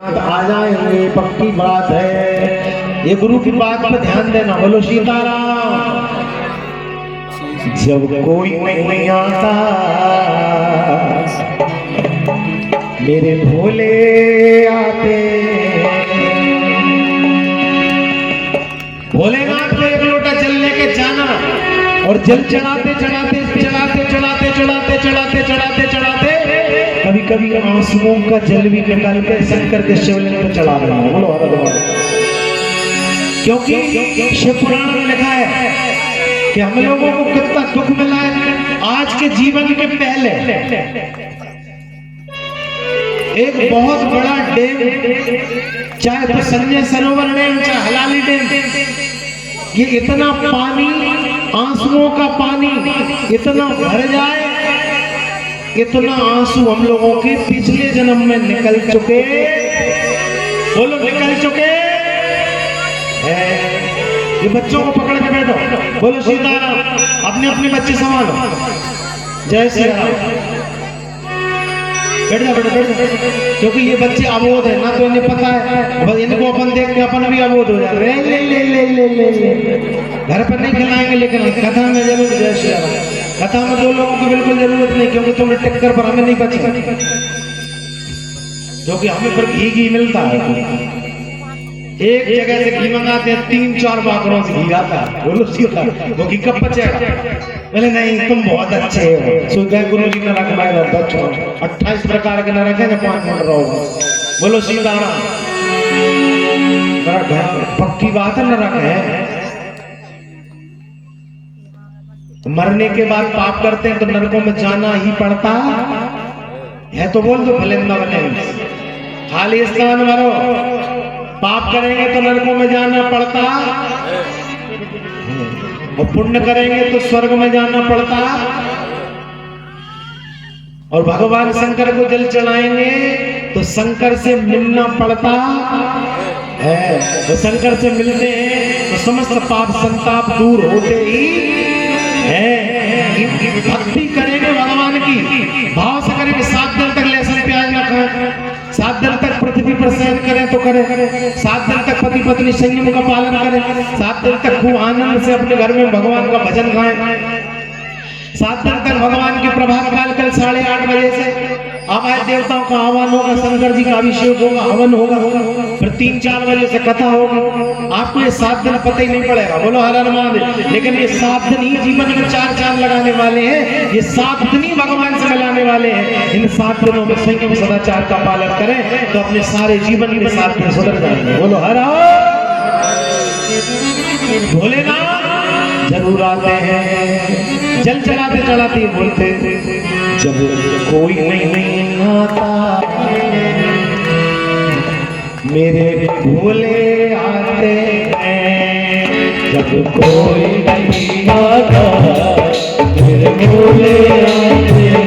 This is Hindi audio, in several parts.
आ जाएंगे, पक्की बात है। ये गुरु की बात पर ध्यान देना। बोलो सीताराम। जब कोई नहीं आता मेरे भोले आते। भोलेनाथ को एक लोटा जल लेके जाना और जल चढ़ाते चढ़ाते चढ़ाते चढ़ाते चढ़ाते चढ़ाते चढ़ाते चढ़ाते कभी कभी आंसुओं का जल भी निकाल के शंकर के शिवलिंग पर चढ़ा देना। बोलो हर भगवान। क्योंकि शिव पुराण में लिखा है कि हम लोगों को कितना दुख मिला है। आज के जीवन के पहले एक बहुत बड़ा डैम, चाहे तो संजय सरोवर डैम चाहे हलाली डैम, ये इतना पानी, आंसुओं का पानी इतना भर जाए, इतना आंसू हम लोगों के पिछले जन्म में निकल चुके। बोलो निकल चुके हैं। ये बच्चों को पकड़ के बैठो। बोलो सीताराम। अपने अपने बच्चे संभालो। जय श्री राम। बैठ जा बैठ जा, क्योंकि ये बच्चे अबोध है ना, तो इन्हें पता है। बस इनको अपन देख के अपन भी अबोध हो जाते हैं। ले ले ले ले ले ले। घर पर नहीं खिलाएंगे लेकिन कथा में जरूर। जय श्री राम। कथा में दो लोगों की बिल्कुल जरूरत नहीं, क्योंकि तुम टक्कर पर हमें नहीं बचे, क्योंकि हमें फिर घी मिलता है। एक जगह से घी मंगाते हैं, 3-4 बाकरों से घी आता है। बोलो सीता, वो घी कब बचेगा? बोले नहीं तुम बहुत अच्छे हो। सोचा गुरु जी ने रखा 28 प्रकार के न रखे, 5 मिनट रहो। बोलो सीताराम। पक्की बात है, न रखे। मरने के बाद पाप करते हैं तो नरकों में जाना ही पड़ता है। तो बोल दो भले न बने, खाली स्थान मरो। पाप करेंगे तो नरकों में जाना पड़ता, और पुण्य करेंगे तो स्वर्ग में जाना पड़ता। और भगवान शंकर को जल चढ़ाएंगे तो शंकर से मिलना पड़ता है। तो शंकर से मिलते हैं तो समस्त पाप संताप दूर होते ही है। भक्ति करेंगे भगवान की, भाव से करेंगे। 7 दिन तक लहसुन प्याज न खाएं, 7 दिन तक पृथ्वी पर शयन करें तो करें, 7 दिन तक पति पत्नी संयम का पालन करें, 7 दिन तक खूब आनंद से अपने घर में भगवान का भजन गाएं, 7 दिन तक भगवान की प्रभात काल कल 8:30 बजे से आवाज देवताओं का आह्वान होगा, शंकर जी का अभिषेक होगा, हवन होगा, फिर 3-4 बजे से कथा होगी। आपको ये 7 दिन पता ही नहीं पड़ेगा। बोलो हर हर महादेव। लेकिन ये 7 दिन ही जीवन में 4 चांद लगाने वाले हैं। ये 7 दिन ही भगवान से मिलाने वाले हैं। इन 7 दिनों में संयम सदाचार का पालन करें तो अपने सारे जीवन में 7 दिन सुधर जाएंगे। बोलो हर हर। भोलेनाथ जरूर आते हैं, जल चढ़ाते चढ़ाते बोलते जब कोई नहीं आता मेरे भोले आते हैं। जब कोई नहीं आता मेरे भोले आते हैं।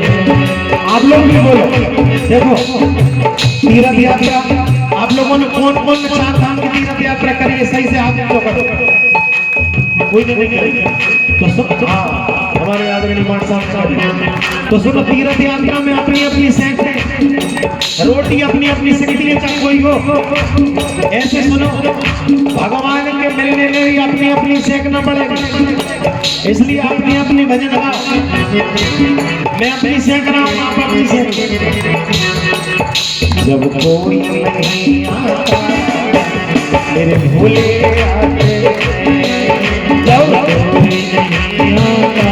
आप लोग भी बोलो। देखो तीर्थ यात्रा आप लोगों ने कौन कौन 4 धाम की तीर्थ यात्रा करी है? सही से हाथ तो करो। कोई नहीं करेगा तो सब। हमारे आदरणीय मान साहब तो सुनो, तीर्थ यात्रा में अपनी अपनी सेंटें रोटी अपनी अपनी सिकती है, चाहे कोई हो। ऐसे सुनो, भगवान के मिलने में भी अपनी अपनी सेकना पड़ेगा, इसलिए अपनी अपनी भजन गाओ। मैं अपनी सेक रहा हूँ, आप अपनी सेक। जब कोई नहीं आता मेरे भोले आते हैं। जब कोई नहीं आता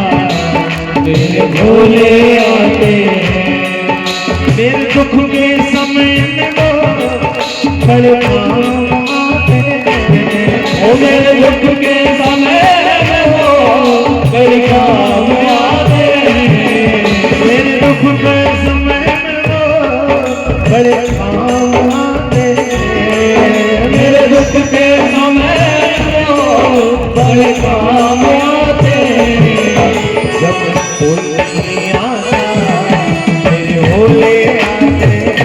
मेरे भोले आते हैं। मेरे दुख के समय में वो बड़े काम आते हैं। ओ मेरे दुख के समय में वो बड़े काम आते हैं। मेरे दुख के समय में वो बड़े काम आते हैं। मेरे दुख के समय में वो बड़े काम आते हैं। जब कोई नहीं आता मेरे भोले आते हैं।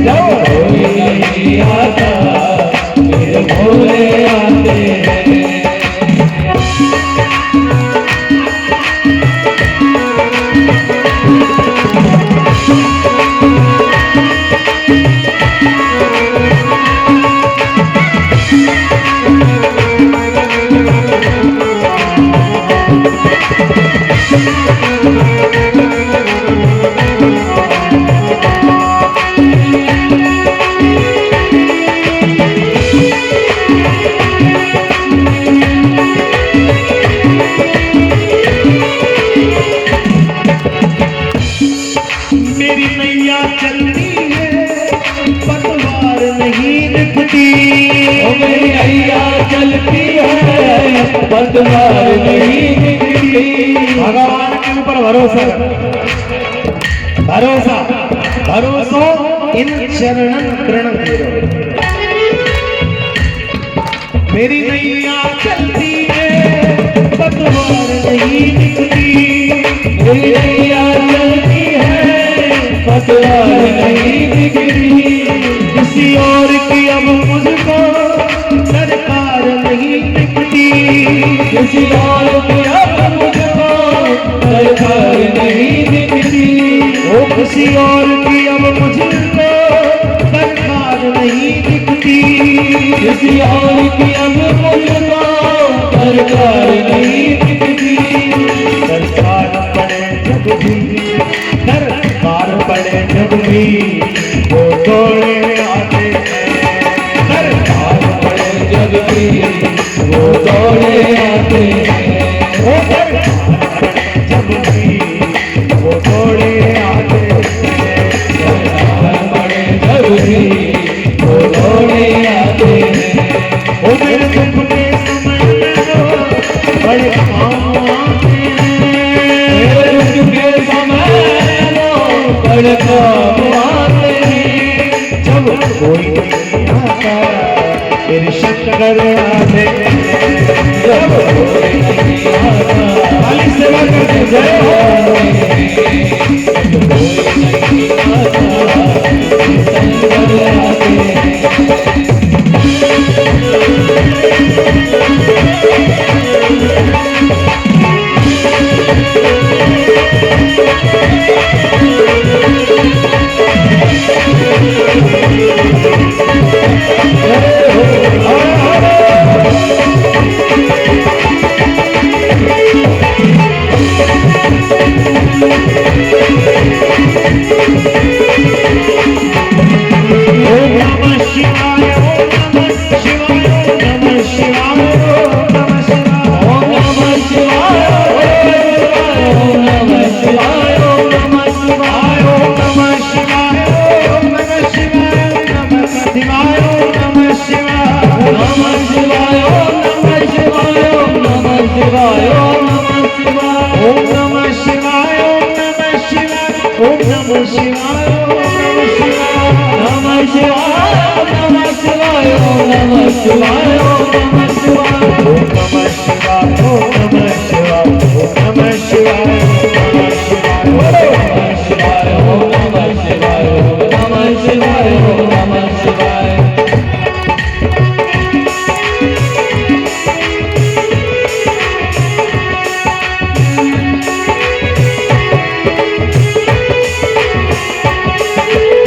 जब कोई नहीं आता मेरे भोले आते पतवार नहीं निकली। भगवान के ऊपर भरोसा भरोसा भरोसो इन चरणन प्रणम करो। मेरी नैया चलती है पतवार नहीं निकली। मेरी नैया चलती है पतवार नहीं निकली। किसी और की अब मुझको दरकार नहीं निकली। किसी और की अब मुझको दरकार नहीं निकली। ओ किसी और की अब मुझको दरकार नहीं निकली। किसी और की अब मुझको दरकार नहीं निकली। दरकार पड़े जब भी दरकार पड़े जब भी वो दौड़े आते हैं। दरकार पड़े जब भी वो दौड़े आते हैं। वो दरकार पड़े जब भी वो दौड़े आते हैं। दरकार पड़े जब भी वो दौड़े आते हैं। वो मेरे दुख के समय में बड़े काम आते हैं। मेरे दुख के समय बड़े काम आते हैं। जब कोई नहीं आता फिर शंकर आते हैं। जब कोई नहीं आता खाली सेवा करते जय हो। जब कोई नहीं आता शंकर आते हैं।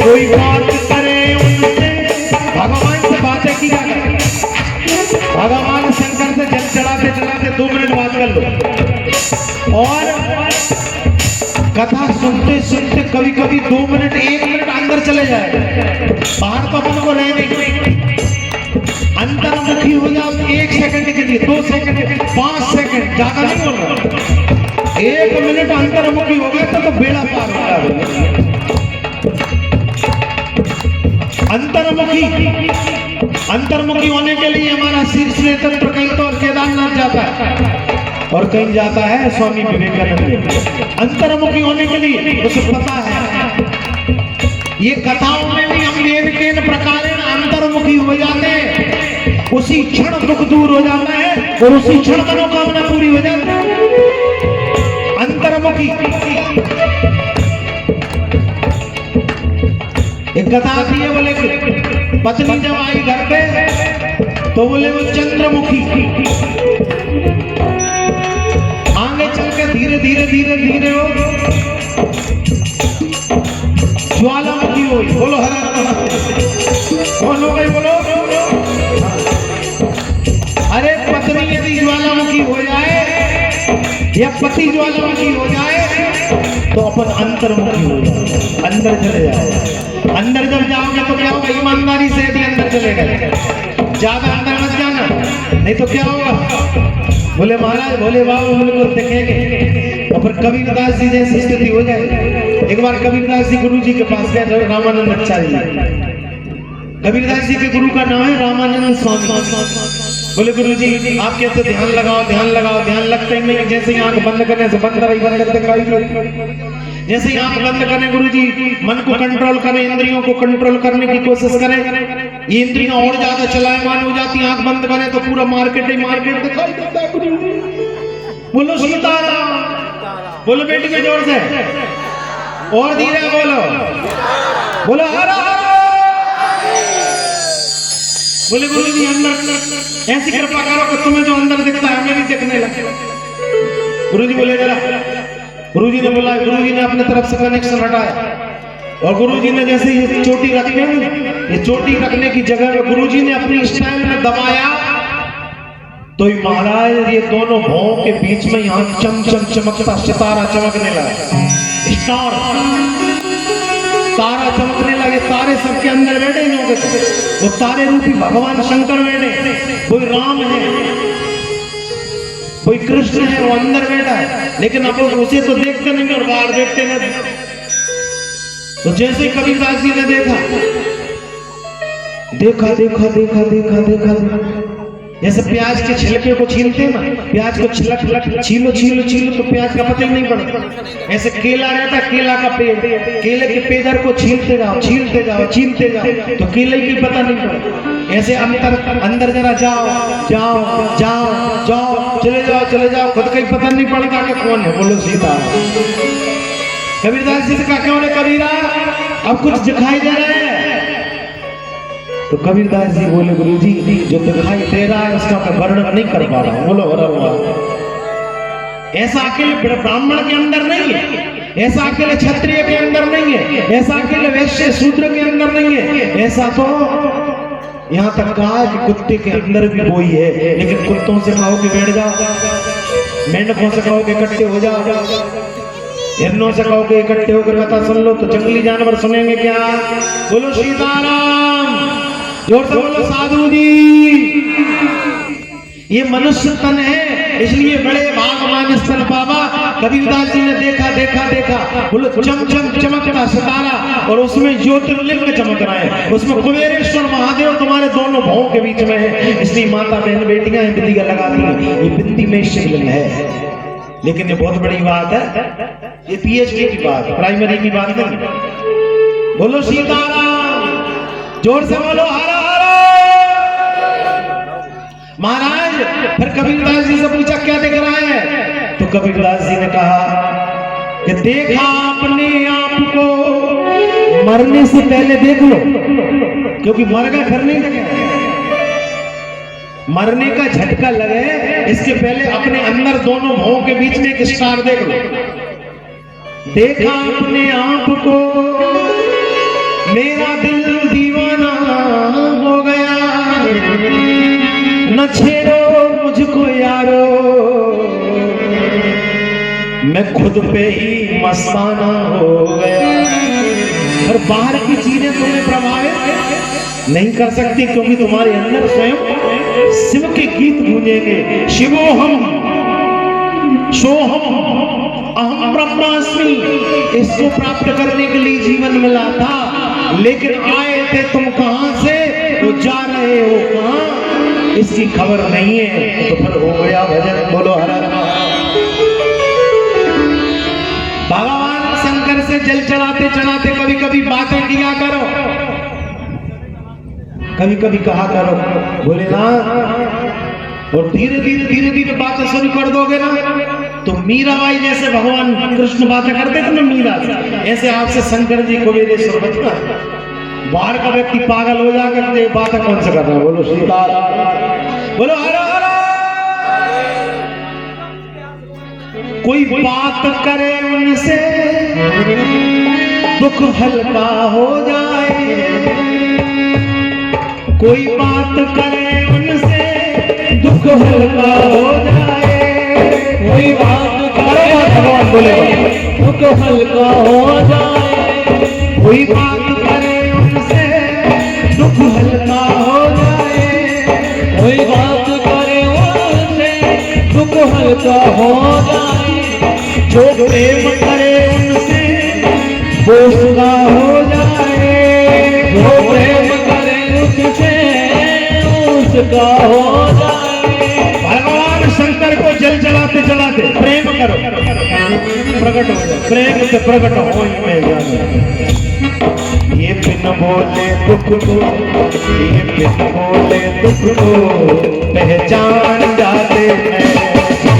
कोई बात करे उनसे भगवान से बातें किया करें। भगवान शंकर से जल चढ़ाते चढ़ाते 2 मिनट बात कर लो। और कथा सुनते सुनते कभी कभी 2 मिनट 1 मिनट अंदर चले जाए। बाहर तो अपन को रहे नहीं। अंतर्मुखी हो जाओ 1 सेकंड के लिए 2 सेकंड 5 सेकंड ज्यादा नहीं बोल रहा। 1 मिनट अंतर्मुखी हो गए तो बेड़ा पार हो गया। अंतर्मुखी होने के लिए हमारा शीर्ष नेतृत्व कहीं तो केदारनाथ जाता है और कहीं जाता है स्वामी विवेकानंद। अंतर्मुखी होने के लिए उसे पता है। ये कथाओं में भी हम वेद के प्रकार अंतर्मुखी हो जाते हैं। उसी क्षण दुख दूर हो जाता है और उसी क्षण मनोकामना पूरी हो जाती है। अंतर्मुखी एक कथा आती है। बोले पत्नी जब आई घर पे तो बोले वो चंद्रमुखी आगे चल के धीरे धीरे धीरे धीरे हो ज्वालामुखी हुई। बोलो हर कौन हो गई बोलो। अरे पत्नी यदि ज्वालामुखी हो जाए या पति ज्वालामुखी हो जाए तो अपन अंतर्मुखी हो जाए, अंदर चले जाओ। अंदर जब जाओगे तो क्या होगा? ईमानदारी से भी अंदर चले गए। ज्यादा अंदर मत जाना, नहीं तो क्या होगा? बोले महाराज भोले बाबा उनको देखेंगे और फिर कबीरदास जी जैसी स्थिति हो जाए। एक बार कबीरदास जी गुरु जी के पास गए, रामानंद आचार्य जी। कबीरदास जी के गुरु का नाम है रामानंद स्वामी। बोले गुरुजी आप कहते ध्यान लगाओ ध्यान लगाओ, ध्यान लगता ही नहीं। जैसे ही आंख बंद करने से बंद रही बंद करते, जैसे ही आंख बंद करने गुरुजी मन को कंट्रोल करें, इंद्रियों को कंट्रोल करने की कोशिश करें, ये इंद्रियां और ज्यादा चलायमान हो जाती। आंख बंद करें तो पूरा मार्केट ही मार्केट दिखाई देता है गुरुजी। बोलो सीताराम, बोलो बेटी के जोर से और धीरे बोलो, बोलो हर हर। बोले गुरु जी अंदर ऐसी कृपा करो कि तुम्हें जो अंदर दिखता है हमें भी दिखने लगे। गुरु जी बोले जरा, गुरु जी ने बोला, गुरु जी ने अपने तरफ से कनेक्शन हटाया और गुरु जी ने जैसे ये चोटी रखी, ये चोटी रखने की जगह में गुरु जी ने अपनी स्टाइल में दबाया तो महाराज ये दोनों भौं के बीच में यहाँ चम चम चमकता सितारा चमकने लगा। स्टार तारा चमकने लगे। तारे सबके अंदर बैठे होंगे, वो तारे रूपी भगवान शंकर बैठे, कोई राम है कोई कृष्ण है, वो अंदर बैठा है, लेकिन आप लोग उसे तो देखते नहीं और बाहर देखते नहीं। तो जैसे कबीरदास जी ने देखा देखा देखा देखा देखा देखा, जैसे प्याज के छिलके को छीलते हैं ना, प्याज को छीलो छीलो छीलो तो प्याज का पता ही नहीं पड़ता। ऐसे केला रहता, केला का पेड़, केले के पेड़ को छीलते जाओ छीलते जाओ छीलते जाओ तो केले की पता नहीं पड़ता। ऐसे अंदर जरा जाओ जाओ जाओ जाओ चले जाओ खुद का ही पता नहीं पड़ता कि कौन है। बोलो सीता। कबीरदास जी से कहा क्यों रे कबीरा अब कुछ दिखाई दे रहा है? तो कबीरदास जी बोले गुरु जी जो दिखाई दे रहा है उसका मैं वर्णन नहीं कर पा रहा हूं। बोलो ऐसा अकेले ब्राह्मण के अंदर नहीं है, ऐसा अकेले क्षत्रिय के अंदर नहीं है, ऐसा अकेले वैश्य शूद्र के अंदर नहीं है, ऐसा तो यहाँ तक कहा कि कुत्ते के अंदर भी वही है। लेकिन कुत्तों से कहो कि बैठ जाओ, मेंढकों से कहो कि इकट्ठे हो जाओ, हिरणों से कहो कि इकट्ठे होकर कथा सुन लो तो जंगली जानवर सुनेंगे क्या? बोलो सीताराम, जोर से बोलो साधु जी। ये मनुष्य तन है इसलिए बड़े भागवान स्तन बाबा। कबीरदास जी ने देखा देखा देखा, बोलो चम चम चमकता सितारा और उसमें ज्योतिर्लिंग चमक रहा है, उसमें कुबेरेश्वर महादेव तुम्हारे दोनों भावों के बीच में है। इसलिए माता बहन बेटियां बिंदिया लगाती हैं, ये बिंदी में शिवलिंग है। लेकिन ये बहुत बड़ी बात है, ये पीएचडी की बात, प्राइमरी की बात नहीं। बोलो सीताराम, जोर से बोलो हर हर। महाराज फिर कबीरदास जी से पूछा क्या देख रहा है? तो कबीरदास जी ने कहा कि देखा अपने आप को मरने से पहले देख लो, क्योंकि मर गए फिर नहीं देखेंगे। मरने का झटका लगे इसके पहले अपने अंदर दोनों भावों के बीच में एक स्टार देख लो। देखा अपने आप को मेरा दिल दीवाना हो गया, न छेड़ो मुझको यारो, मैं खुद पे ही मस्ताना हो गया। और बाहर की चीजें तुम्हें प्रभावित नहीं कर सकती, क्योंकि तुम्हारे अंदर स्वयं शिव के गीत गूंजेंगे। शिवोहम सोहम अहम ब्रह्मास्मि। इसको प्राप्त करने के लिए जीवन मिला था, लेकिन आए थे तुम कहां से, तो जा रहे हो कहां इसकी खबर नहीं है। तो फिर हो गया भजन। बोलो हर हर। भगवान शंकर से जल चढ़ाते चढ़ाते कभी कभी बातें किया करो, कभी कभी कहा करो भोलेनाथ, और धीरे धीरे बातें शुरू कर दोगे ना तो मीराबाई जैसे भगवान कृष्ण बातें करते थे ना मीरा, ऐसे आपसे शंकर जी को वेदेश्वर बचना। बाहर का व्यक्ति पागल हो जाकर ये बातें कौन से कर रहा है? बोलो सीताराम, बोलो हर हर। कोई बात करे उनसे दुख हल्का हो जाए, कोई बात करे उनसे दुख हल्का हो जाए, कोई बात करे भगवान बोले दुख हल्का हो जाए, कोई बात करे उनसे दुख हल्का हो जाए, कोई बात करे उनसे दुख हल्का हो जाए, जो प्रेम करे उनसे वो सुधा हो जाए, जो प्रेम करे उससे उसका हो जाए। करो, प्रकट हो जाओ, प्रेम से प्रकट हो मैं जान। ये बिन बोले दुख को, ये बिन बोले दुख को पहचान जाते हैं,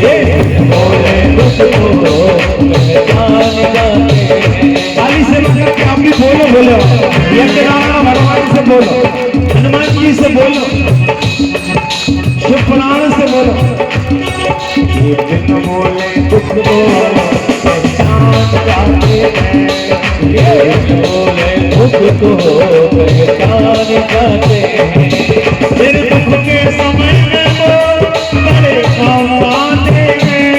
ये बिन बोले दुख को पहचान जाते हैं। ताली से मतलब कि आप भी बोलो, बोलो यज्ञनारायण भगवान से बोलो, हनुमान जी से बोलो, शिव पुराण से बोलो। ये बिन बोले दुख को पहचान जाते हैं, ये बिन बोले दुख को पहचान जाते हैं। फिर दुख के समय में वो बड़े काम आते हैं,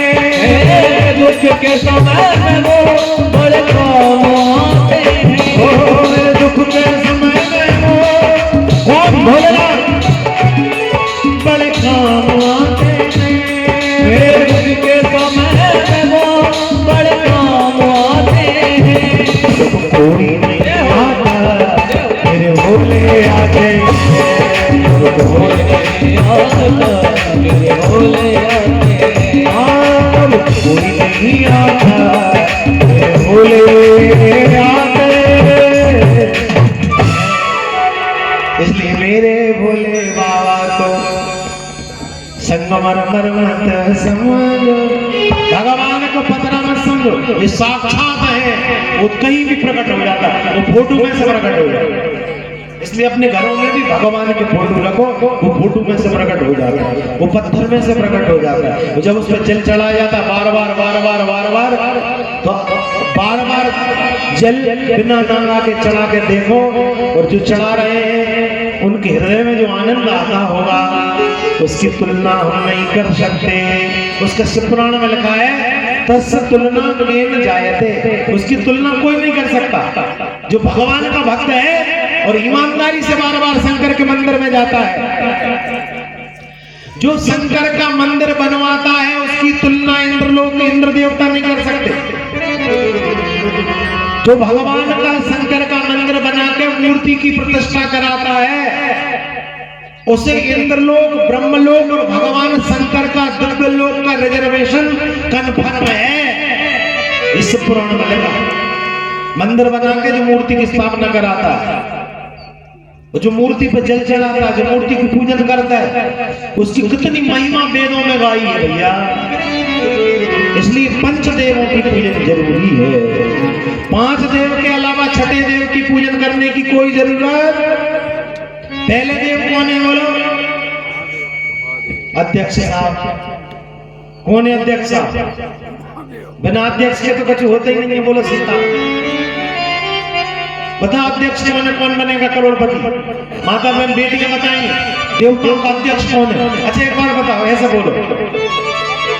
दुख के समय में वो बड़े काम आते हैं। दुख के समय में वो कौन भोलेनाथ बड़े काम आते हैं, दुख के समय में वो बड़े काम आते हैं। कोई नहीं आता मेरे भोले आते हैं, भोले आता मेरे भोले आते हैं। कोई नहीं आता मेरे भोले आते, इसलिए मेरे भोले बाबा को संगमरमर मत समझो, भगवान को पतरा मत समझो, ये साक्षात है, वो कहीं भी प्रकट हो जाता है, वो फोटो में से प्रकट हो जाता है। इसलिए अपने घरों में भी भगवान के फोटो रखो, वो फोटो में से प्रकट हो जाता है, वो पत्थर में से प्रकट हो जाता है। तो जब उस पर जल चढ़ाया जाता है बार बार बार बार बार बार, तो बार बार जल बिना नांगा के चढ़ा के देखो, और जो चढ़ा रहे हैं उनके हृदय में जो आनंद आता होगा उसकी तुलना हम नहीं कर सकते। उसका शिव पुराण में लिखा है तस्य तुलना न जायते, उसकी तुलना कोई नहीं कर सकता। जो भगवान का भक्त है और ईमानदारी से बार बार शंकर के मंदिर में जाता है, जो शंकर का मंदिर बनवाता है, उसकी तुलना इंद्रलोक के इंद्र देवता नहीं कर सकते। जो भगवान का शंकर का मंदिर बना के मूर्ति की प्रतिष्ठा कराता है, उसे इंद्रलोक, ब्रह्मलोक और भगवान शंकर का दिव्य लोक का रिजर्वेशन कन्फर्म है। इस पुराण में लिखा, मंदिर बना के जो मूर्ति की स्थापना कराता है, जो मूर्ति पर जल चढ़ाता है, जो मूर्ति की पूजन करता है, उसकी कितनी महिमा वेदों में गाई है भैया। इसलिए पंचदेवों की पूजन जरूरी है। 5 देव के अलावा छठे देव की पूजन करने की कोई जरूरत। पहले देव कौन है बोलो? अध्यक्ष साहब। कौन है अध्यक्ष साहब? बिना अध्यक्ष के तो कुछ होता ही नहीं है। बोलो सीता। बता अध्यक्ष के मैंने कौन बनेगा करोड़पति? माता बहन बेटियां बताएंगे देवताओं का अध्यक्ष कौन है। अच्छा एक बार बताओ, ऐसे बोलो,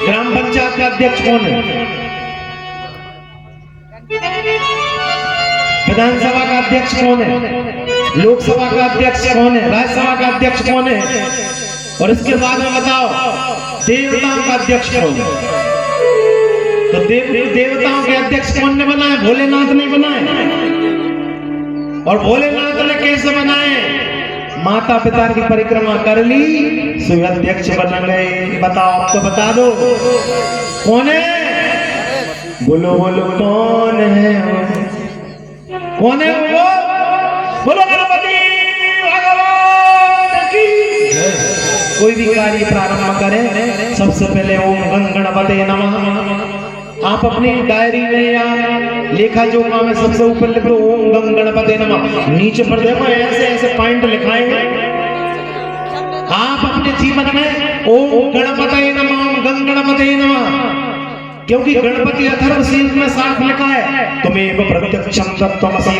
ग्राम पंचायत का अध्यक्ष कौन है? विधानसभा का अध्यक्ष कौन है? लोकसभा का अध्यक्ष कौन है? राज्यसभा का अध्यक्ष कौन है? और इसके बाद में बताओ देवताओं का अध्यक्ष कौन है? तो देवताओं के अध्यक्ष कौन ने बनाए? भोलेनाथ ने बनाए। और भोलेनाथ ने कैसे बनाए? माता पिता की परिक्रमा कर ली, शिव अध्यक्ष बन गए। बताओ, आप तो बता दो कौन है? बोलो बोलो कौन है? कौन है वो? बोलो गणपति भगवान की। कोई भी कार्य प्रारंभ करें सबसे पहले ओम गं गणपते नमः। आप अपनी डायरी में या लेखा जोखा में सबसे ऊपर लिख दो ओम गं गणपते नमः। नीचे पर देखो ऐसे ऐसे पॉइंट लिखाएंगे। आप अपने जीवन में ओम गणपते नमः, ओम गं गणपते नमः, क्योंकि गणपति अथर्वशीर में साफ लिखा है तुमेव प्रत्यक्षं तत्त्वमसि,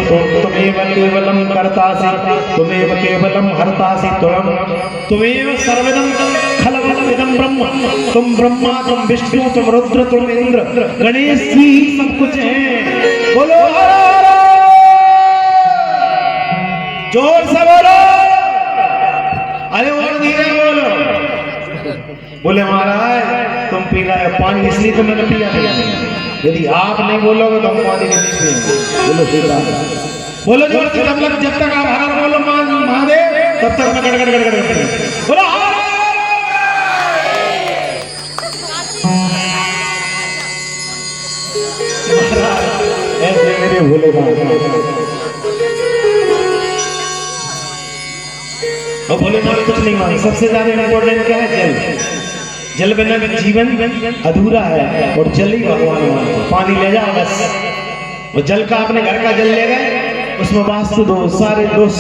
तुमेव केवलं कर्तासि, तुमेव केवलं हर्तासि, तुमेव सर्वदं खलवदं ब्रह्म, तुम ब्रह्मा, तुम विष्णु, तुम रुद्र, तुम इंद्र, गणेश जी सब कुछ है। बोलो जोर से बोलो, अरे और धीरे बोलो। बोले महाराज तुम पी रहे हो पानी इसलिए तो मैंने पिया नहीं, यदि आप नहीं बोलोगे तो हम पानी नहीं पिएंगे। बोलो सीधा बोलो जोर से, जब तक आप हर बोलो महादेव तब तक मैं गड़ गड़ गड़ गड़ बोलो हर। और भोलेनाथ कुछ नहीं मांगे। सबसे ज्यादा इम्पोर्टेंट क्या है? जल। जल बिना जीवन अधूरा है और जल ही भगवान मानते। पानी ले जाओ बस, वो जल का अपने घर का जल ले गए, उसमें वास्तु दो सारे दोष।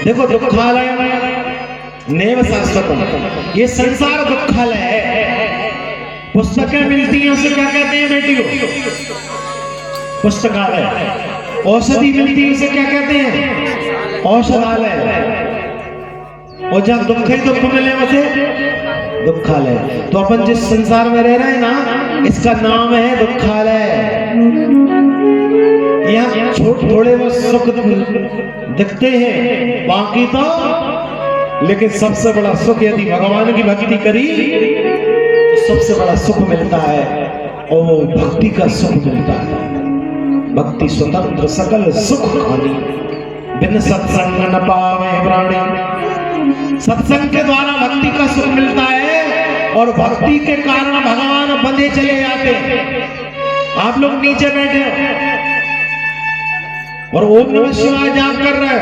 देखो दुखालय नैव शाश्वतम, ये संसार दुखालय है। पुस्तकें मिलती हैं उसे क्या कहते हैं बेटियों? पुस्तकालय। औषधि मिलती है उसे क्या कहते हैं? औषधालय। और जब दुख ही दुख मिले उसे दुखालय। तो अपन जिस संसार में रह रहे हैं ना, इसका नाम है दुखालय। यहाँ थोड़े वो सुख दिखते हैं, बाकी तो, लेकिन सबसे बड़ा सुख यदि भगवान की भक्ति करी तो सबसे बड़ा सुख मिलता है, और वो भक्ति का सुख मिलता है। भक्ति स्वतंत्र सकल सुख खानी, बिन सत्संग न पावे प्राणी। सत्संग के द्वारा भक्ति का सुख मिलता है, और भक्ति के कारण भगवान बंधे चले जाते हैं। आप लोग नीचे बैठे हो और ओम नमः शिवाय जाप कर रहे हो,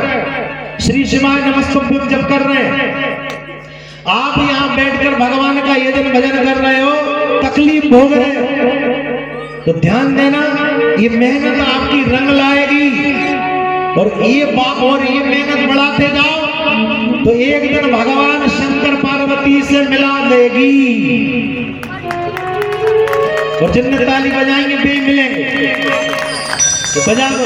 श्री शिवाय नमस्तुभ्यम जप कर रहे हैं। आप यहाँ बैठकर भगवान का ये दिन भजन कर रहे हो, तकलीफ भोग रहे हो, तो ध्यान देना, ये मेहनत आपकी रंग लाएगी। और ये मेहनत बढ़ाते जाओ तो एक दिन भगवान शंकर पार्वती से मिला देगी। और जितने ताली बजाएंगे वे मिलेंगे। तो बजा दो।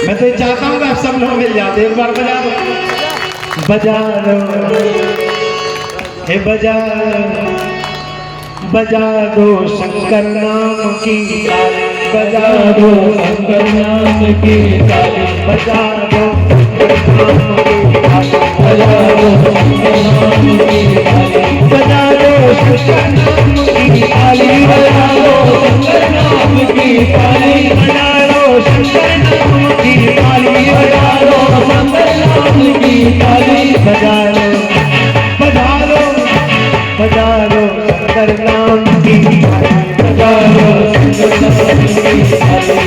मैं तो ये चाहता हूँ कि आप सब लोग मिल जाते। एक बार बजा दो, बजा दो, हे बजा बजा दो शंकर नाम की ताली, बजा दो शंकर नाम की ताली, बजा दो बजा दो शंकर नाम की ताली, बजा दो शंकर नाम की ताली, बजा दो शंकर नाम की ताली, बजा दो शंकर नाम की ताली, बजा दो शंकर नाम की ताली, बजा दो बजा दो बजा दो शंकर नाम की ताली, बजा दो शंकर नाम की ताली।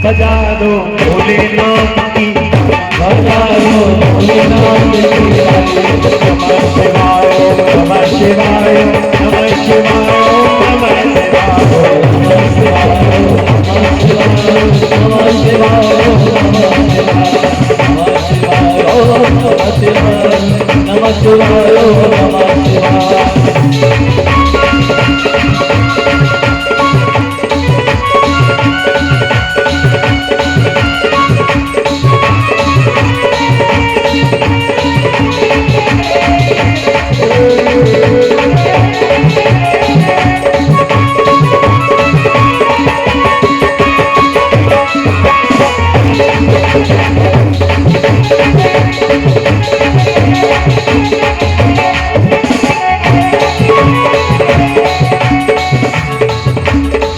बजा दो भोलेनाथ की, बजा दो भोलेनाथ की, नमः शिवाय नमः शिवाय नमः शिवाय नमः शिवाय नमः शिवाय।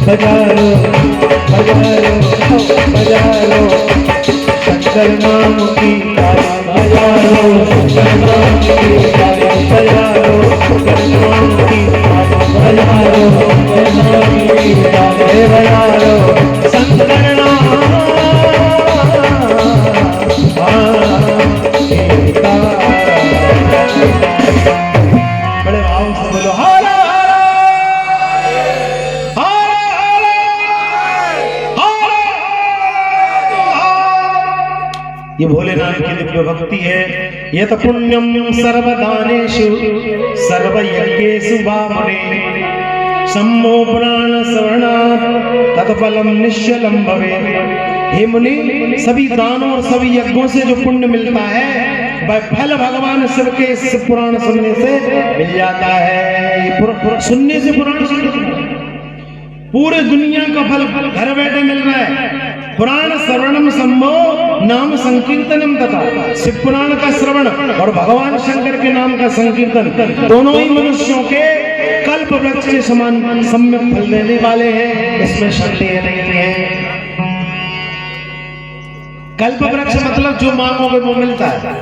बजारो बजारो शंकर नाम की ताली, बजारो शंकर नाम की ताली, बजारो शंकर नाम की ताली, बजारो शंकर नाम की ताली, बजारो शंकर नाम की ताली। बड़े भाव से बोलो ये भोलेनाथ की दिव्य भक्ति है। यत पुण्यम सर्वदानेषु सर्वयज्ञेषु वा मुने सम्मो पुराण श्रवणात् तत्फलम निश्चलम भवेत्। हे मुनि, सभी दानों और सभी यज्ञों से जो पुण्य मिलता है वह फल भगवान शिव के इस पुराण सुनने से मिल जाता है। सुनने से पुराण सुनने पूरे दुनिया का फल घर बैठे मिल रहा है। पुराण श्रवणम सम्भो नाम संकीर्तनम तथा शिव पुराण का श्रवण और भगवान शंकर के नाम का संकीर्तन दोनों ही मनुष्यों के कल्प वृक्ष के समान सम्यक फल देने वाले हैं, इसमें संदेह नहीं है। कल्प वृक्ष मतलब जो मांगोगे वो मिलता है।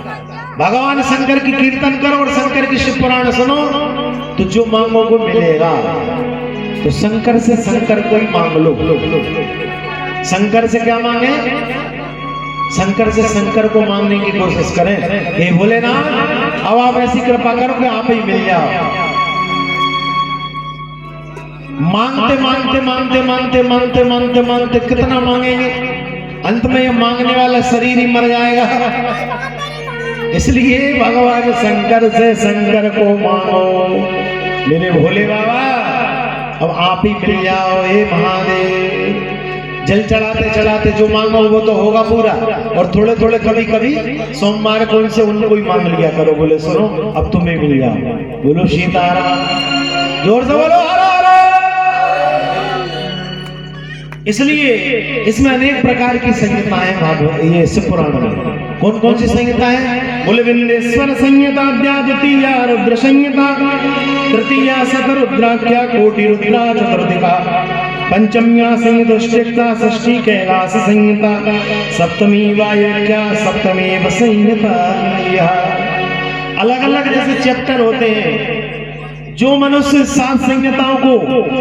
भगवान शंकर की कीर्तन करो और शंकर की शिव पुराण सुनो तो जो मांगोगे मिलेगा। तो शंकर से शंकर को ही मांग लो। शंकर से क्या मांगे? शंकर से शंकर को मांगने की कोशिश करें। हे भोलेनाथ, अब आप ऐसी कृपा करो कि आप ही मिल जाओ। मांगते मांगते मांगते मांगते मांगते मांगते मांगते कितना मांगेंगे, अंत में ये मांगने वाला शरीर ही मर जाएगा। इसलिए भगवान शंकर से शंकर को मांगो। मेरे भोले बाबा, अब आप ही मिल जाओ। हे महादेव, जल चढ़ाते चढ़ाते जो मांगो वो तो होगा पूरा, और थोड़े थोड़े कभी कभी सोमवार को उनसे उनको ही मांग लिया करो। बोले सुनो, अब तुम्हें मिल जाओ। बोलो सीताराम, जोर से बोलो हर हर। इसलिए इसमें अनेक प्रकार की संहिताएं भागवत ये शिव पुराण में। कौन कौन सी संहिता है? बोले विंदेश्वर संहिता, द्वितीया रुद्र संहिता, तृतीया शतरुद्राख्या, कोटि रुद्रा चतुर्दिका, पंचम्या संहिता, षष्ठी कैलाश संहिता, सप्तमी वायुज्ञा, सप्तमेव संहिता। अलग अलग जैसे चैप्टर होते हैं। जो मनुष्य 7 संहिताओं को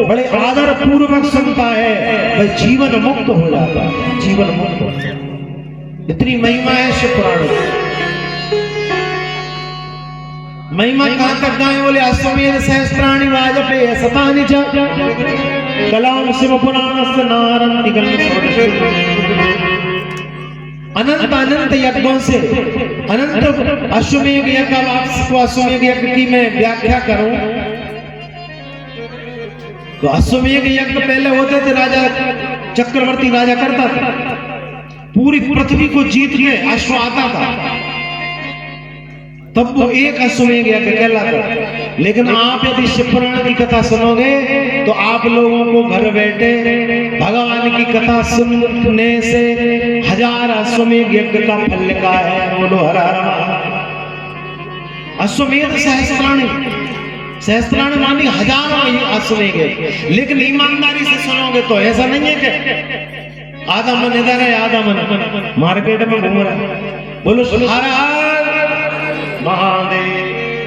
बड़े आदर पूर्वक सुनता है वह जीवन मुक्त हो जाता है। जीवन मुक्त। इतनी महिमा है शिव पुराण की। महिमा कहां तक गाएं? बोले अश्वमेध सहस्त्राणि वाजपेय शतानि च कलाम शिव पुराणस्य नारंतिकं अनंत अनंत यज्ञों से अनंत अश्वमेध यज्ञ। आपको अश्वमेध यज्ञ की मैं व्याख्या करूं तो अश्वमेध यज्ञ पहले होते थे, राजा चक्रवर्ती राजा करता था। पूरी पृथ्वी को जीत के अश्व आता था, तब वो एक अश्वमेध यज्ञ कहलाता। लेकिन आप यदि शिव पुराण की कथा सुनोगे तो आप लोगों को घर बैठे भगवान की कथा सुनने से 1000 अश्वमेध यज्ञ का फल लिखा है। बोलो हर हर। अश्वमेध सहस्त्राणि, सहस्त्राणि मानी हजारों अश्वमेध यज्ञ। लेकिन ईमानदारी से सुनोगे तो ऐसा नहीं है कि आधा मन इधर है आधा मन मार्केट में घूम रहा है। बोलो हर हर महादेव।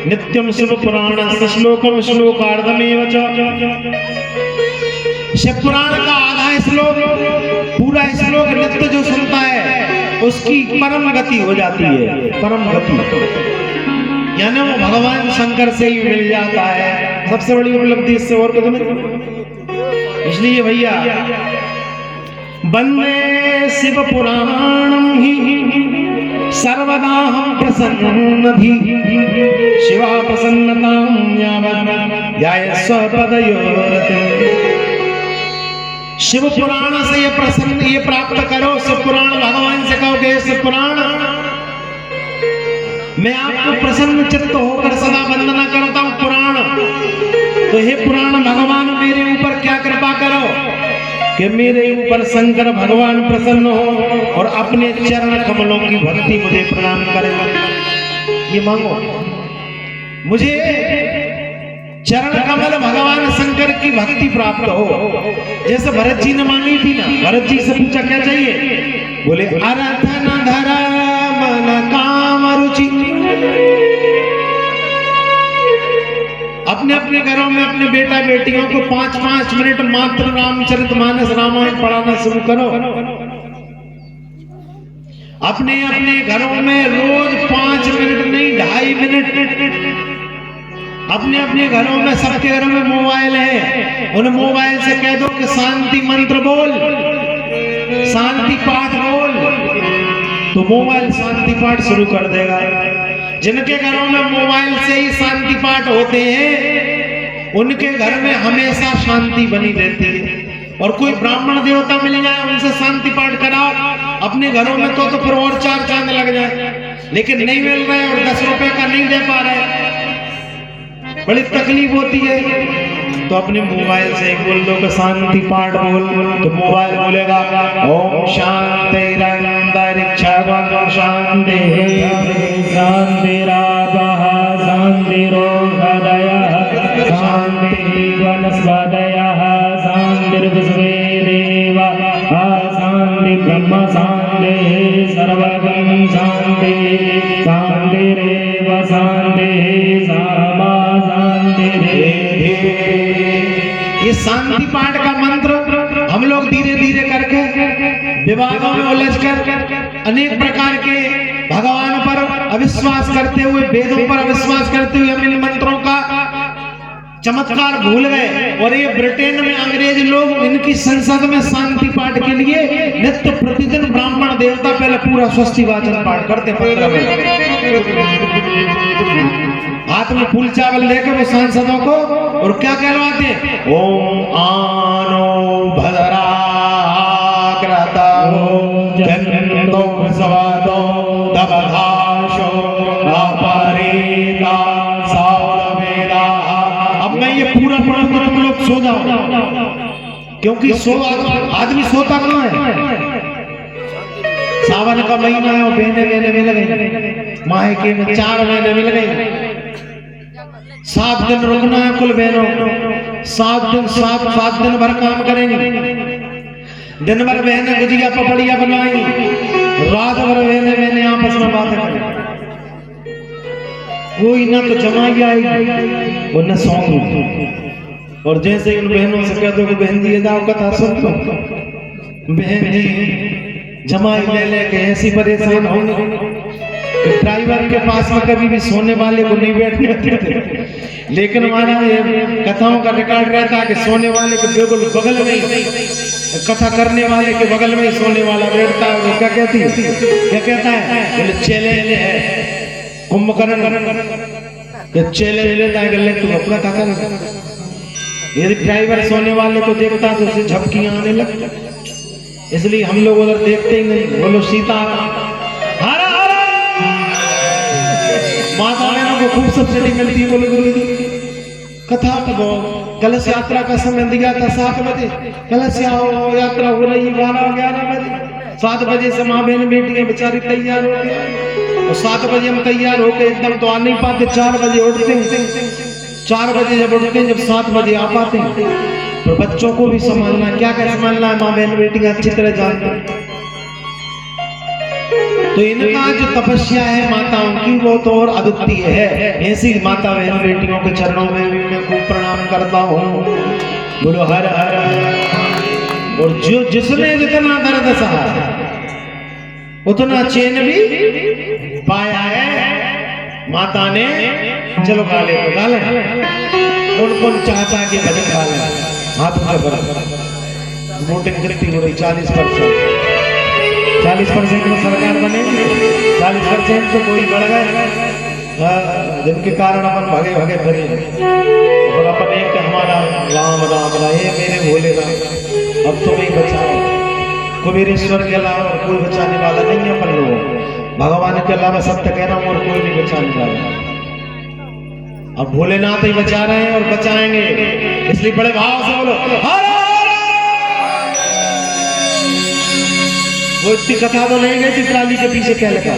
नित्यम शिव पुराण श्लोकम श्लोकार्धमेव च। शिव पुराण का आधा श्लोक पूरा श्लोक नित्य जो सुनता है उसकी परम गति हो जाती है। परम गति यानी वो भगवान शंकर से ही मिल जाता है। सबसे बड़ी उपलब्धि इससे और कुछ नहीं। इसलिए भैया वंदे शिव पुराणम ही सर्वदा हम प्रसन्नधि शिवा प्रसन्नतां यावत् ध्यायस्व पदयोरते। शिव पुराण से ये प्रसन्न ये प्राप्त करो। शिव पुराण भगवान से कहोगे शिव पुराण मैं आपको प्रसन्न चित्त होकर सदा वंदना करता हूं पुराण। तो हे पुराण भगवान मेरे ऊपर क्या कृपा करो कि मेरे ऊपर शंकर भगवान प्रसन्न हो और अपने चरण कमलों की भक्ति मुझे प्रदान करेगा। ये मांगो मुझे चरण कमल भगवान शंकर की भक्ति प्राप्त हो। जैसे भरत जी ने मांगी थी ना, भरत जी से पूछा क्या चाहिए? बोले अरथन धर्म मन काम रुचि। अपने अपने घरों में अपने बेटा बेटियों को 5-5 मिनट मात्र रामचरितमानस रामायण पढ़ाना शुरू करो। अपने अपने घरों में रोज 5 मिनट नहीं 2.5 मिनट। अपने अपने घरों में सबके घरों में मोबाइल है, उन मोबाइल से कह दो कि शांति मंत्र बोल, शांति पाठ बोल। तो मोबाइल शांति पाठ शुरू कर देगा। जिनके घरों में मोबाइल से ही शांति पाठ होते हैं उनके घर में हमेशा शांति बनी रहती है। और कोई ब्राह्मण देवता मिल जाए उनसे शांति पाठ कराओ अपने घरों में तो फिर और 4 चांद लग जाए, लेकिन नहीं मिल रहे और 10 रुपए का नहीं दे पा रहे, बड़ी तकलीफ होती है। तो अपने मोबाइल से बोल दो कि शांति पाठ बोल, तो मोबाइल बोलेगा ओम शांति शांति शांतिरापः शांतिरोषधयः शांतिर्वनस्पतयः शांतिर्विश्वे देवाः शांति ब्रह्म शांति सर्वगं शांति शांतिरेव शांति सामा शांति। ये शांति पाठ का मंत्र हम लोग धीरे धीरे करके विवादों में उलझकर अनेक प्रकार के भगवान पर अविश्वास करते हुए, वेदों पर अविश्वास करते हुए हम इन मंत्रों का चमत्कार भूल गए। और ये ब्रिटेन में अंग्रेज लोग इनकी संसद में शांति पाठ के लिए नित्य प्रतिदिन ब्राह्मण देवता पहले पूरा स्वस्ति वाचन पाठ करते 15 मिनट, हाथ में फूल चावल लेके वो सांसदों को, और क्या कहलवाते ओम आनो भद्राग्रता जन्तो सवादो दबधाशो अपरीता साववेदा। अब मैं ये पूरा पढ़ कर तुम लोग सो जाओ, क्योंकि आदमी सोता कहाँ है। सावन का महीना है और बहने मिल गई, मायके में 4 महीने मिल गई, 7 दिन रुकना है कुल बहनों, 7 दिन भर काम करेंगे। दिन भर बहने गुजिया पपड़िया बनाएंगी, रात भर बहने आपस में बातें करें। कोई ना तो जमाई आएगी और न सौंग। और जैसे इन बहनों से कहते हो बहन जी जाओ कथा सुन लो, बहन जी जमाई ले के ऐसी परेशान होंगे। ड्राइवर के पास में कभी भी सोने वाले को नहीं बैठने देते थे, लेकिन हमारा ये कथाओं का रिकॉर्ड रहता है कि सोने वाले के बिल्कुल बगल में, कथा करने वाले के बगल में ही सोने वाला बैठता है। और क्या कहती है, क्या कहता है, चेले है कुंभकर्ण चेले लेता है, तू अपना कथा कर। यदि ड्राइवर सोने वाले को देखता तो उसे झपकियां आने लगती, इसलिए हम लोग उधर देखते ही नहीं। बोलो सीता माता बहनों को खूब सब्सिडी मिलती है। बोलो गुरु जी कथा तो कलश यात्रा का समय दिया था 7 बजे, कलश यात्रा हो रही 12-11 बजे, 7 बजे से माँ बहन बेटियां बेचारी तैयार हो गई, और 7 बजे हम तैयार होकर एकदम तो आ नहीं पाते, 4 बजे उठते हैं, 4 बजे जब उठते हैं, जब 7 बजे आ पाते हैं। तो बच्चों को भी संभालना, क्या क्या संभालना है माँ बहन बेटियां अच्छी तरह जानते हैं। तो इनका जो तपस्या है माताओं की वो तो और अद्वितीय है। ऐसी माता बहन बेटियों के चरणों में भी मैं खूब प्रणाम करता हूँ। बोलो हर हर। और जो जिसने जितना दर्द सहा उतना चैन भी पाया है माता ने। चलो गा ले तो गा ले, कौन चाहता कि भजन गा ले, हाथ ऊपर करो। वोटिंग गिनती हो रही 40% में सरकार बनेगी, 40% तो कोई बढ़ गए, जिनके कारण अपन भागे भागे फिरे। और अपन एक हमारा राम राम राय मेरे भोले राम, अब तुम्हें ही बचाओ। कुबेरेश्वर के अलावा कोई बचाने वाला नहीं है अपन लोगों, भगवान के अलावा सत्य कह रहा हूँ और कोई नहीं बचाने वाला। अब भोलेनाथ ही बचा रहे हैं और बचाएंगे, इसलिए बड़े भाव से बोलो। वो इतनी कथा तो नहीं गई थी ट्राली के पीछे क्या लिखा,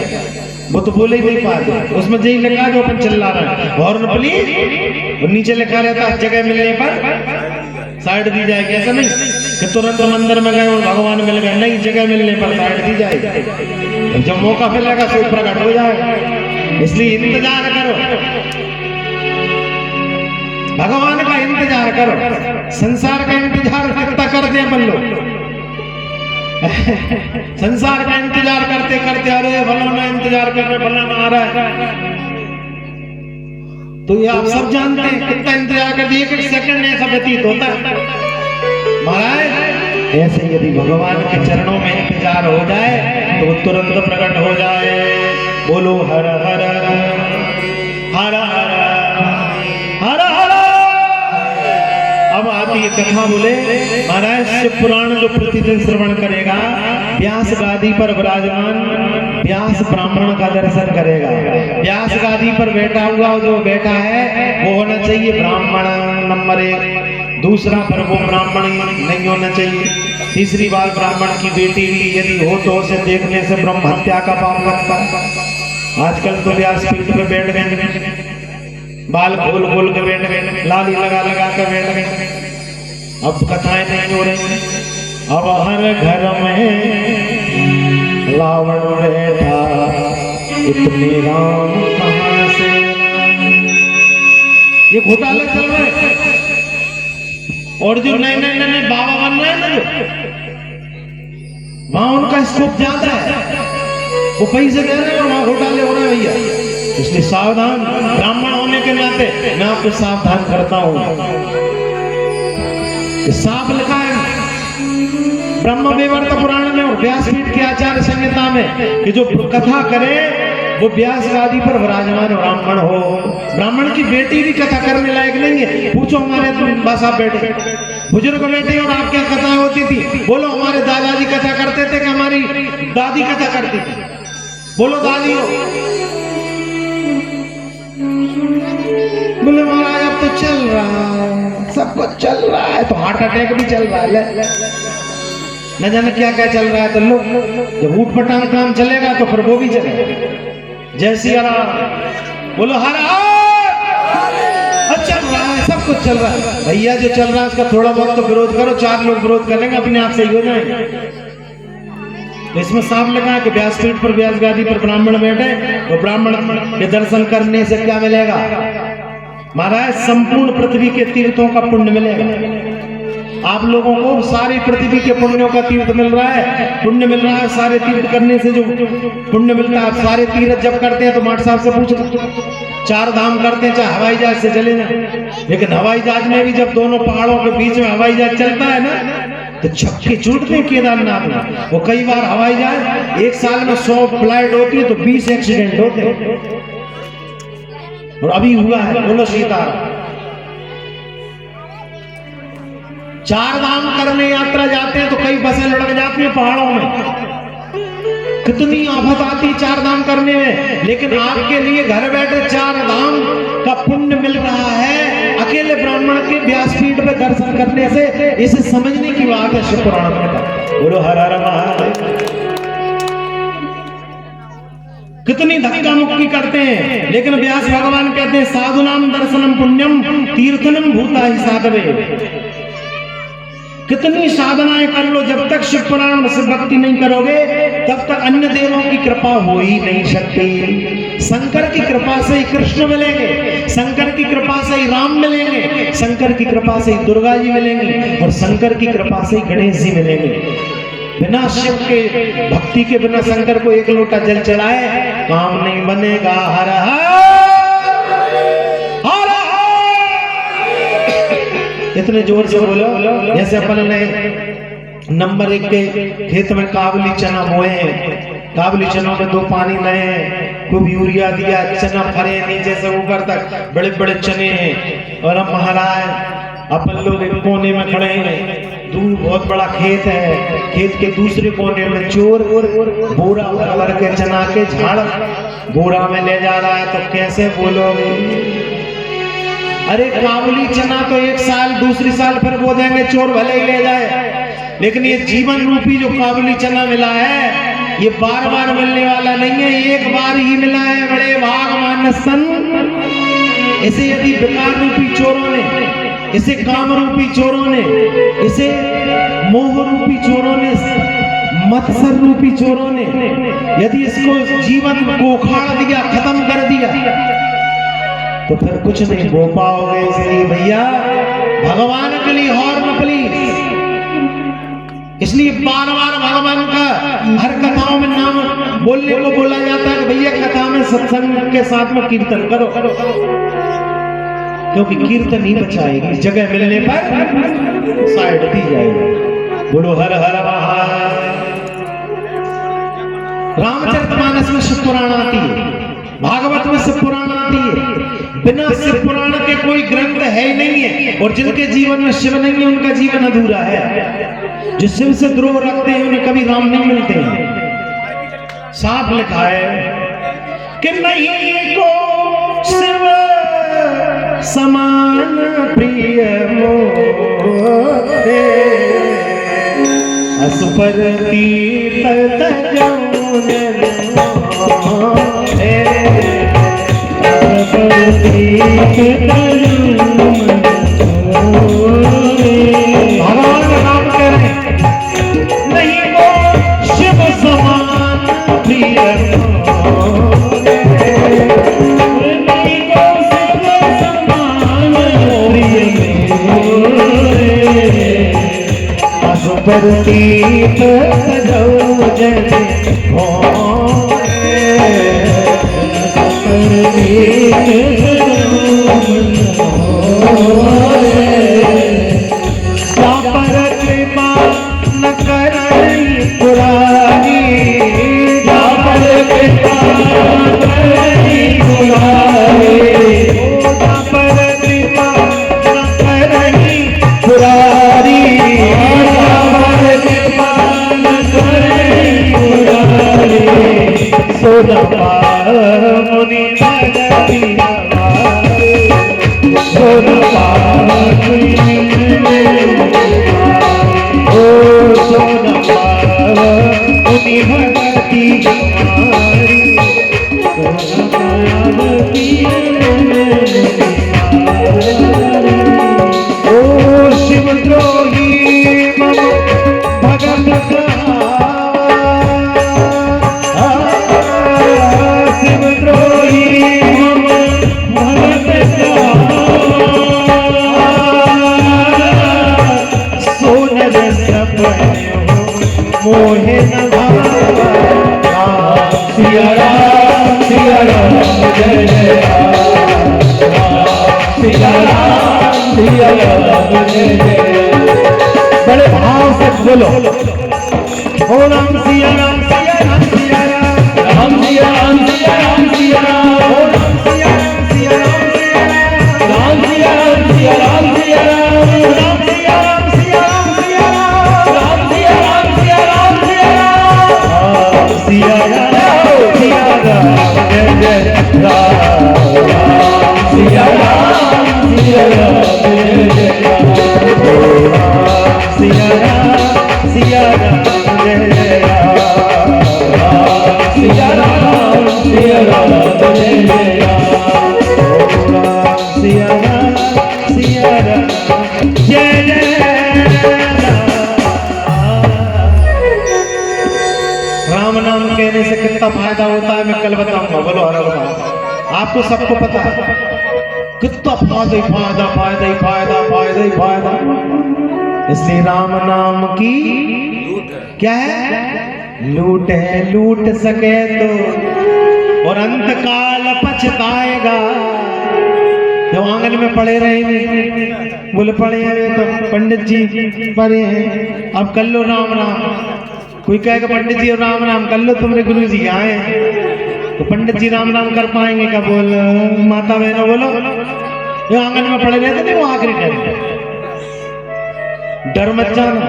वो तो बोले ही नहीं पाते। उसमें यही लिखा जो अपन चिल्ला रहा है, हॉर्न प्लीज, और नीचे लिखा रहता है जगह मिलने पर साइड दी जाएगी। ऐसा नहीं कि तुरंत मंदिर में गए और भगवान मिल गए, नहीं, जगह मिलने पर साइड दी जाएगी। जब मौका मिलेगा तो प्रकट हो जाएगा, इसलिए इंतजार करो, भगवान का इंतजार करो। संसार का इंतजार कितना करते हैं अपन लोग, संसार का इंतजार करते करते अरे फलाना इंतजार कर रहे, फलाना आ रहा है। तो ये आप सब जानते हैं कितना इंतजार करते, एक सेकंड ऐसा व्यतीत होता है। महाराज ऐसे यदि भगवान के चरणों में इंतजार हो जाए तो वो तुरंत प्रकट हो जाए। बोलो हर हर हर हर हर हर। अब आती है कथा। बोले महाराज शिव पुराण जो प्रतिदिन श्रवण करेगा, व्यास गादी पर विराजमान व्यास ब्राह्मण का दर्शन करेगा। व्यास गादी पर बैठा हुआ जो बैठा है वो होना चाहिए ब्राह्मण नंबर 1। दूसरा पर वो ब्राह्मण नहीं होना चाहिए। तीसरी बात, ब्राह्मण की बेटी भी यदि हो तो उसे देखने से ब्रह्म हत्या का पाप लगता है। आजकल तो व्यासपीठ पे बैठ गए, बाल खोल खोल के बैठ गए, लाली लगा लगा के बैठ गए। अब कथाएं नहीं हो रही। अब हर घर में रावण बैठा, इतने राम कहां से। ये घोटाला चल रहा है। और जो नए नए नए बाबा बन रहे हैं ना, जो वहां उनका स्कोप ज्यादा है, वो पैसे दे रहे हैं और वहां घोटाले हो रहे हैं भैया। इसलिए सावधान। ब्राह्मण होने के नाते मैं आपको सावधान करता हूं। साफ लिखा है ब्रह्म वैवर्त पुराण में और व्यासपीठ की आचार्य संहिता में कि जो कथा करे वो व्यास गादी पर विराजमान ब्राह्मण हो। ब्राह्मण की बेटी भी कथा करने लायक नहीं है। पूछो हमारे बस आप बेटे बुजुर्ग बेटे और आप क्या कथा होती थी? बोलो हमारे दादाजी कथा करते थे कि हमारी दादी कथा करती थी? बोलो दादी हो। बोले महाराज अब तो चल रहा है, सब कुछ चल रहा है, तो हार्ट अटैक भी चल रहा है, न जाने क्या क्या चल रहा है। तो लो, जब ऊट पटांग काम चलेगा तो फिर वो भी चलेगा। जैसी बोलो हर चल रहा है, सब कुछ चल रहा है भैया। जो चल रहा है उसका थोड़ा बहुत तो विरोध करो। 4 लोग विरोध करेंगे, अपने आप से ही हो जाएंगे। तो इसमें साफ लिखा है कि व्यासपीठ पर व्यास गादी पर ब्राह्मण बैठे, तो ब्राह्मण के दर्शन करने से क्या मिलेगा? महाराज संपूर्ण पृथ्वी के तीर्थों का पुण्य मिलेगा। आप लोगों को सारी पृथ्वी के पुण्यों का तीर्थ मिल रहा है, पुण्य मिल रहा है। सारे तीर्थ करने से जो पुण्य मिलता है, सारे तीर्थ जब करते हैं तो माट साहब से पूछ लो, 4 धाम करते हैं चाहे हवाई जहाज से चले जाए। लेकिन हवाई जहाज में भी जब दोनों पहाड़ों के बीच में हवाई जहाज चलता है ना, तो छक्के छूटते हैं केदारनाथ में। वो कई बार हवाई जहाज 1 साल में 100 फ्लाइट होती है तो 20 एक्सीडेंट होते हैं। और अभी हुआ है। बोलो सीताराम। 4 धाम करने यात्रा जाते हैं तो कई बसें लड़क जाती हैं पहाड़ों में। कितनी आफत आती 4 धाम करने में। लेकिन आपके लिए घर बैठे 4 धाम का पुण्य मिल रहा है अकेले ब्राह्मण के व्यासपीठ पे दर्शन करने से। इसे समझने की बात है शिव पुराण में। बोलो हर हर महादेव। कितनी धक्का मुक्की करते हैं, लेकिन व्यास भगवान कहते हैं साधुनाम दर्शनम पुण्यम तीर्थनम भूता ही साधवे। कितनी साधनाएं कर लो, जब तक शिव पुराण से भक्ति नहीं करोगे तब तक अन्य देवों की कृपा हो ही नहीं सकती। शंकर की कृपा से ही कृष्ण मिलेंगे, शंकर की कृपा से ही राम मिलेंगे, शंकर की कृपा से ही दुर्गा जी मिलेंगे और शंकर की कृपा से ही गणेश जी मिलेंगे। बिना शिव के भक्ति के बिना शंकर को 1 लोटा जल चढ़ाए काम नहीं बनेगा। हर हर इतने जोर से बोलो जैसे अपन ने नंबर 1 के खेत में काबुली चना बोए हैं। काबुली चनों में 2 पानी नए हैं, खूब यूरिया दिया, चना फरे नीचे से ऊपर तक बड़े बड़े चने हैं। और अब महाराज अपन लोग एक कोने में खड़े हैं, दूर बहुत बड़ा खेत है, खेत के दूसरे कोने में चोर बोरा भर के चना के झाड़ बोरा में ले जा रहा है। तो कैसे बोलोगे? अरे काबुली चना तो 1 साल दूसरी साल फिर बो देंगे, चोर भले ही ले जाए। लेकिन ये जीवन रूपी जो काबुली चना मिला है ये बार बार मिलने वाला नहीं है, एक बार ही मिला है। बड़े भाग मानसन। इसे यदि विकार रूपी चोरों ने, इसे काम रूपी चोरों ने, इसे मोह रूपी चोरों ने, मत्सर रूपी चोरों ने यदि इसको जीवन को उखाड़ दिया, खत्म कर दिया तो फिर कुछ नहीं हो पाओगे। इसलिए भैया भगवान के लिए हॉर्न प्लीज। इसलिए बार बार भगवान का हर कथाओं में नाम बोलने को बोला जाता है कि भैया कथा में सत्संग के साथ में कीर्तन करो, क्योंकि कीर्तन ही बचाएगी। जगह मिलने पर साइड दी जाएगी। बोलो हर हर महादेव। पुराण आती है, भागवत में शिव पुराण आती है। बिना शिव पुराण के कोई ग्रंथ है ही नहीं है। और जिनके जीवन में शिव नहीं है उनका जीवन अधूरा है। जो शिव से द्रोह रखते हैं उन्हें कभी राम नहीं मिलते हैं। साफ लिखा है कि नहीं को शिव समान प्रिय मोरे, असुपर तीर्थ जमुन मोरे, असुपर तीर्थ जमुन मोरे। भगवान का नाम कह रहे हैं, नहीं को शिव समान प्रिय मोरे, नहीं को शिव समान प्रिय मोरे, असुपर तीर्थ जमुन मोरे, असुपर तीर्थ न करई पुरानी, जा पर कृपा न करई पुरानी, जा पर कृपा न करई पुरानी, जा पर कृपा न करई पुरानी, सोना मुनि भगति हमारे, सोना मुनि ओ सोना मुनि भगति हमारी, सोना भगति ओ शिव द्रोही मम भगत शिव द्रोही मम भगत सोनर मोहे न राम सिया राम जय जय राम सिया राम जय जय। बड़े भाव से बोलो, ओ राम सिया राम सिया राम सिया राम, राम सिया राम सिया राम सिया राम, ओ राम सिया राम सिया राम सिया राम, राम सिया राम सिया राम सिया राम, राम सिया राम सिया राम सिया राम, राम सिया राम सिया राम सिया राम, सिया राम सिया राम जय जय राम, राम सिया राम जय जय राम, सिया राम सिया राम जय जय राम, सिया राम जय जय राम, सिया राम जय जय राम नाम कहने से कितना फायदा होता है मैं कल बताऊंगा। बोलो हर हर, आपको सबको पता है कितना फायदा ही फायदा, फायदा ही फायदा, फायदा ही फायदा। इसलिए राम नाम की क्या है, लूट है, लूट सके तो और अंत काल पछताएगा। जब आंगन में पड़े रहेंगे, बोले पढ़े हैं तो पंडित जी पढ़े हैं, अब कर लो राम राम। कोई कहेगा पंडित जी राम राम कर लो, तुम्हारे गुरु जी आए तो पंडित जी राम राम कर पाएंगे क्या? बोल माता बहनों बोलो, ये आंगन में पड़े रहते थे वो आखिरी टाइम। डर मत जाना,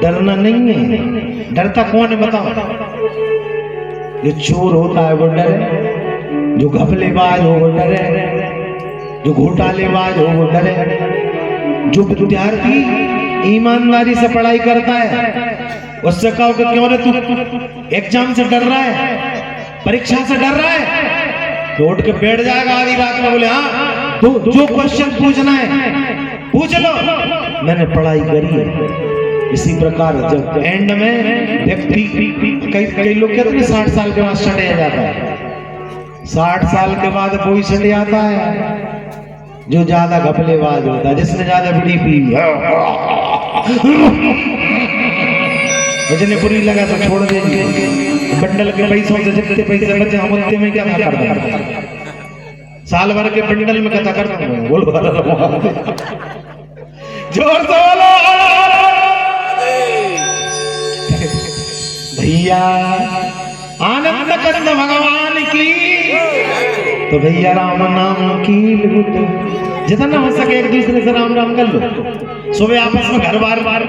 डरना नहीं है। डरता कौन है बताओ? जो चोर होता है वो डरे, जो घपलेबाज हो वो डरे, जो घोटालेबाज हो वो डरे, जो विद्यार्थी ईमानदारी से पढ़ाई करता है उससे कहो कि क्यों रे तू एग्जाम से डर रहा है, परीक्षा से डर रहा है, तो उठ के बैठ जाएगा आधी रात में। बोले हाँ तू जो क्वेश्चन पूछना है पूछ लो, मैंने पढ़ाई करी है। इसी प्रकार जब एंड में व्यक्ति, कई लोग कहते हैं 60 साल के बाद सट जाता है, 60 साल के बाद कोई सट आता है जो ज्यादा घपलेबाज होता है, जिसने ज्यादा बीड़ी पी, मुझे बुरी लगा तो छोड़ दीजिए। बंडल के पैसों से जितने पैसे बचे हम उतने में क्या कर दें, साल भर के बंडल में क्या करता हूँ। बोलो जोर से बोलो भैया, आनंद कंद भगवान की। तो भैया राम नाम की जितना हो सके एक दूसरे से राम राम कर लो। सुबह आपस में घर बार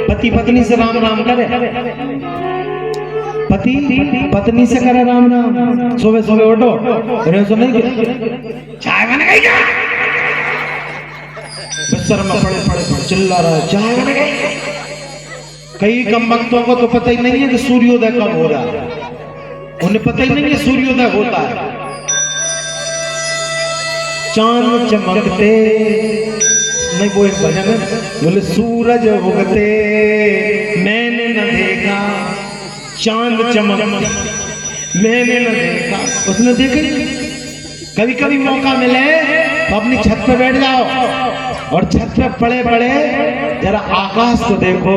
पति पत्नी से राम राम करे, पति पत्नी से करे राम राम। सुबह सुबह उठो, अरे सो नहीं चाय बन गई क्या, बिस्तर में पड़े चिल्ला रहा है चाय बन गई। कई कम वक्तों को तो पता ही नहीं है कि सूर्योदय कब हो रहा है, उन्हें पता ही नहीं है सूर्योदय होता है। चांद चमकते नहीं, वो एक भजन है, बोले सूरज उगते मैंने न देखा, चांद चमक मैंने न देखा। उसने देखे। कभी कभी मौका मिले तो अपनी छत पे बैठ जाओ और छत पे पड़े पड़े जरा आकाश को देखो।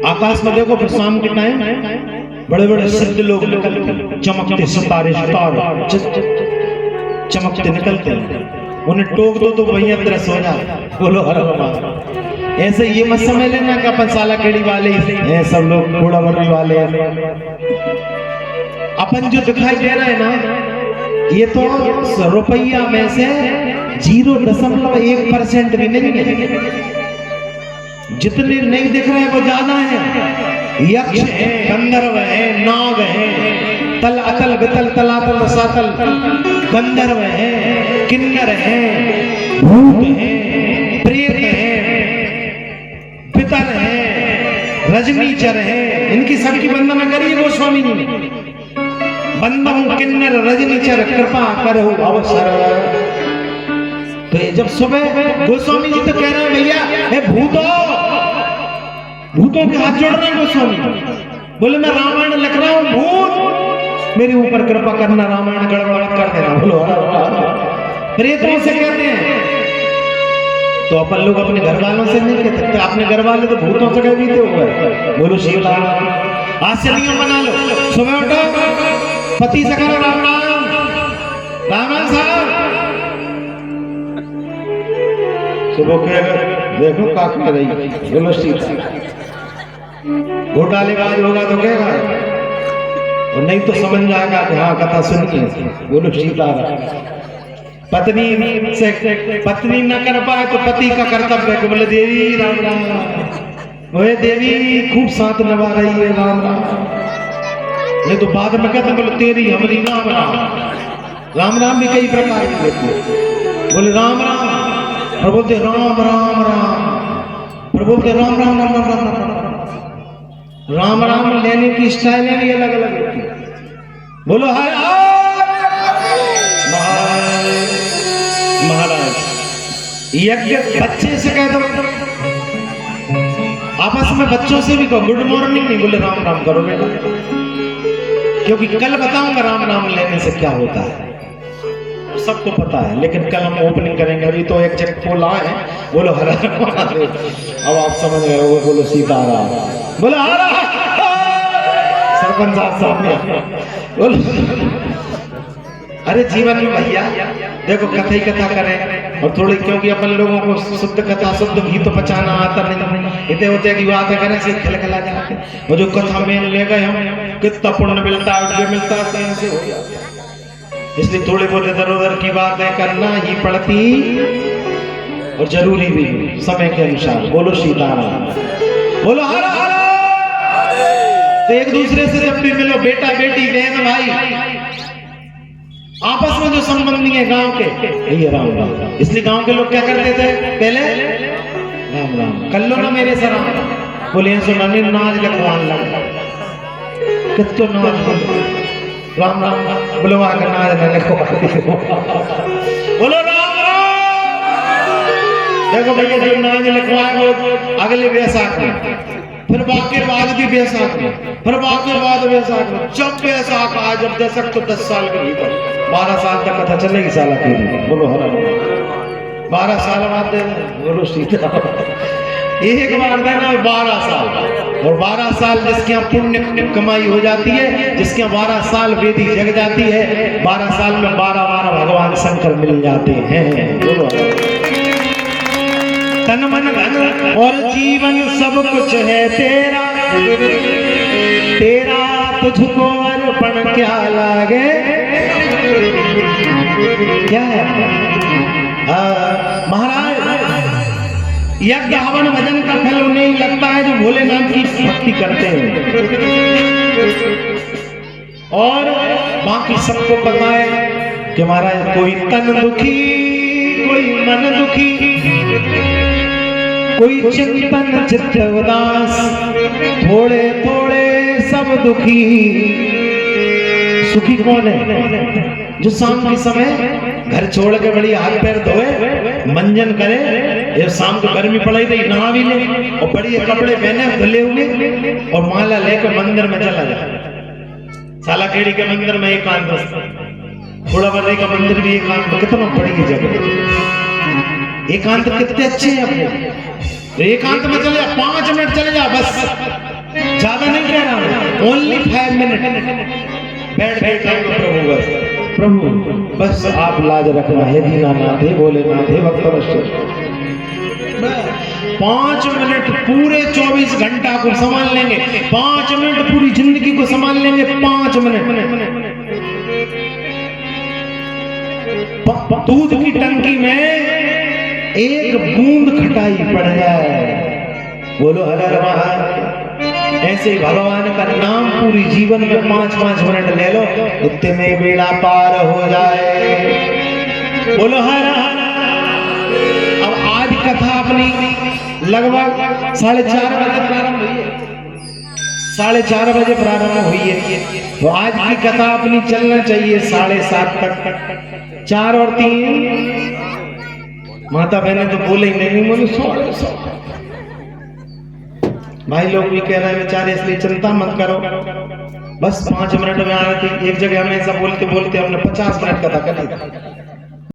आकाश में देखो, फिर शाम के टाइम बड़े बड़े सिद्ध लोग निकलते, चमकते सितारे चमकते निकलते, उन्हें टोक दो तो वही अंदर सो जाए। बोलो हर ऐसे ये मत समझ लेना कि अपन साला केड़ी वाले हैं, सब लोग घोड़ा बर्री वाले हैं। अपन जो दिखाई दे रहा है ना, ये तो रुपया में से 0.1% भी नहीं है। जितने नहीं दिख रहे हैं वो ज्यादा है। यक्ष है, गंधर्व है, नाग है, तल अतल वितल तलातल रसातल गंधर्व है, किन्नर है, भूत है, प्रेत है, पितर है, रजनीचर है। इनकी सबकी वंदना करिए गोस्वामी जी। बंदम किन्नर रजनीचर कृपा करो अवसर। तो ये जब सुबह गोस्वामी जी तो कह रहे हैं भैया हे भूतों के हाथ जोड़ रहे हैं गोस्वामी। बोले मैं रामायण लिख रहा हूं, भूत मेरे ऊपर कृपा करना, रामायण गड़बड़ कर देना। बोलो प्रेतों से कहते हैं। तो अपन लोग अपने घर वालों से नहीं कहते, अपने घर वाले तो भूतों से कह देते हो। बोलो सीताराम। आज से नियम बना लो, सुबह उठो पति से करो राम राम, राम राम साहब। सुबह के देखो का कर रही, बोलो सीताराम। घोटाले बाज होगा तो कहेगा, और नहीं तो समझ जाएगा कि हाँ कथा सुनिए। बोलो सीताराम। पत्नी न कर पाए तो पति का कर्तव्य है। बोले देवी राम राम, वह देवी खूब साथ निभा रही है राम राम। नहीं तो बाद में कहते बोले तेरी हमारी राम राम। राम राम भी कई प्रकार के होते हैं। बोले राम राम, और बोलते राम राम राम, और बोलते राम राम राम राम राम राम। राम राम लेने की स्टाइल भी अलग अलग होती है। बोलो हर महाराज। यज्ञ बच्चे से कह दो, आपस में बच्चों से भी कहो गुड मॉर्निंग नहीं, बोले राम राम करो बेटा, क्योंकि कल बताऊंगा राम राम लेने से क्या होता है, सबको पता है। लेकिन कल हम ओपनिंग करेंगे, अभी तो एक जगह खोला है। बोलो हर हर महादेव। अब आप समझ गए हो। बोलो सीताराम। बोलो हर सरपंच साहब। बोलो अरे जीवन में भैया देखो कथा ही कथा करें, और थोड़ी क्योंकि अपन लोगों को शुद्ध कथा शुद्ध घी तो पचाना आता नहीं, इतने होते की बात है करें से खिलखिला जाके वो जो कथा में ले गए हम कितना पुण्य मिलता है, मिलता है से हो गया। इसलिए थोड़े बहुत इधर उधर की बातें करना ही पड़ती और जरूरी भी समय के अनुसार। बोलो सीताराम। बोलो हर हर। तो एक दूसरे से जब भी मिलो, बेटा बेटी बहन भाई, आपस में जो संबंधी है गांव के, ये राम राम। इसलिए गांव के लोग क्या करते थे पहले, राम राम कर लो ना मेरे से राम। बोले सुना नाज लखवान लग कितो नाज राम राम। बोलो वहां का नाज न लखवा। बोलो राम राम। देखो भैया जो नाज लिखवाए वो अगले बैसाख में, फिर बाकी बाद भी बैसाख में, फिर बाकी बाद बैसाख में। जब बैसाख आए, जब दशक तो 10 साल के भीतर 12 साल तक कथा चलेगी साला की। बोलो हर 12 साल बाद देना। बोलो सीताराम। एक बार देना 12 साल, और 12 साल जिसके यहाँ पुण्य कमाई हो जाती है, जिसके यहाँ 12 साल वेदी जग जाती है, 12 साल में 12 भगवान शंकर मिल जाते हैं। बोलो तन मन धन और जीवन सब कुछ है तेरा, तेरा तुझको अर्पण क्या लागे। क्या है महाराज, यज्ञ हवन भजन का फल उन्हें ही लगता है जो भोलेनाथ की भक्ति करते हैं, और बाकी सबको पता है कि महाराज कोई तन दुखी, कोई मन दुखी, कोई चिंतन चित्त उदास, थोड़े थोड़े सब दुखी। सुखी कौन है? जो शाम के समय घर छोड़ के बड़ी हाथ पैर धोए, मंजन करे, ये शाम को गर्मी पड़ाई तो नहा भी ले और बढ़िया कपड़े पहने धुले हुए और माला लेकर मंदिर में चला जाए। साला खेड़ी के मंदिर में एकांत, थोड़ा बड़े का मंदिर भी एकांत, कितना बड़ी जगह, एकांत कितने अच्छे हैं अपने। तो एकांत में चले जा, 5 मिनट चले जा, बस ज्यादा नहीं कह रहा हूं, ओनली 5 मिनट बैठ गए प्रभु, बस प्रभु बस आप लाज रखना है, दीनानाथ है, भोलेनाथ है, भक्तवत्सल। 5 मिनट पूरे 24 घंटा को संभाल लेंगे, 5 मिनट पूरी जिंदगी को संभाल लेंगे, 5 मिनट। दूध की टंकी में एक बूंद खटाई पड़ जाए, बोलो हर हर महादेव। ऐसे ही भगवान का नाम पूरी जीवन में 5-5 मिनट ले लो, इतने में बेड़ा पार हो जाए, बोलो हर हर। अब आज कथा अपनी लगभग 4:30 बजे प्रारंभ हुई है, 4:30 बजे प्रारंभ हुई है, तो आज की कथा अपनी चलना चाहिए 7:30 तक। 4 और 3 माता बहने तो बोले ही नहीं, बोले 100। भाई लोग भी कह रहे हैं बेचारे, इसलिए चिंता मत करो, बस 5 मिनट में आ रही। एक जगह हमें ऐसा बोलते बोलते हमने 50 मिनट कथा कर ली।